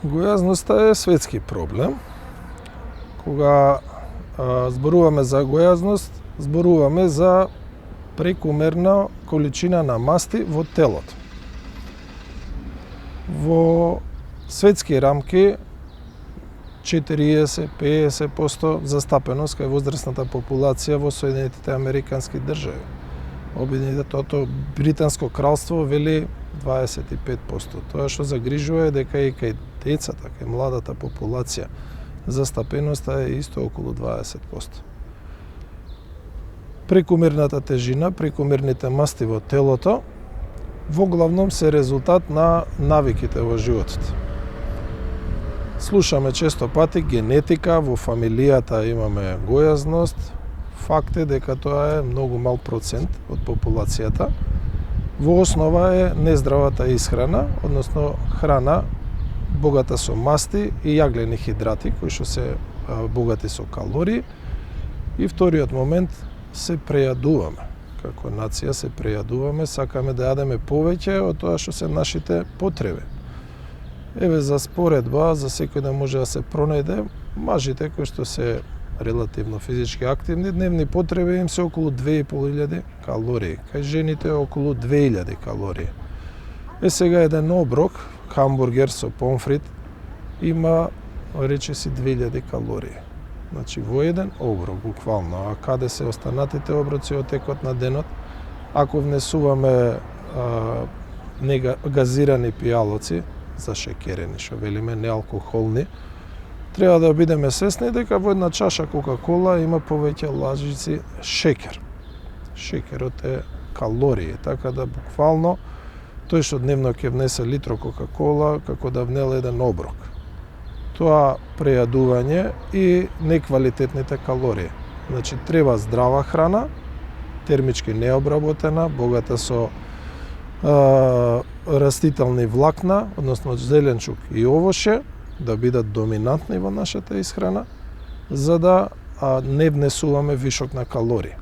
Гојазноста е светски проблем. Кога зборуваме за гојазност, зборуваме за прекумерна количина на масти во телото. Во светски рамки 40-50% застапеност кај возрастната популација во Соединетите Американски држави. Обединетото Британско кралство вели 25%. Тоа што загрижува е дека и кај децата, кај младата популација, застапеноста е исто околу 20%. Прекумерната тежина, прекумерните масти во телото, во главном се резултат на навиките во животот. Слушаме често пати генетика, во фамилијата имаме гојазност. Факт е дека тоа е многу мал процент од популацијата. Во основа е нездравата исхрана, односно храна богата со масти и јаглени хидрати, кои што се богати со калории. И вториот момент, се прејадуваме. Како нација се прејадуваме, сакаме да јадеме повеќе од тоа што се нашите потреби. Еве за споредба, за секој да може да се пронајде, мажите кои што се релативно физички активни, дневни потреби им се околу 2500 калории, кај жените околу 2000 калории. Сега еден оброк, хамбургер со помфрит, има речиси 2000 калории. Значи во еден оброк, буквално. А каде се останатите оброци од текот на денот? Ако внесуваме газирани пијалоци, зашекерени, што велиме, неалкохолни, треба да бидеме свесни дека во една чаша Кока-кола има повеќе лажици шекер. Шекерот е калории, така да буквално тој што дневно ќе внесе литро Кока-кола, како да внеле еден оброк. Тоа прејадување и неквалитетните калории. Значи, треба здрава храна, термички необработена, богата со растителни влакна, односно зеленчук и овоше, да бидат доминантни во нашата исхрана, за да не внесуваме вишок на калории.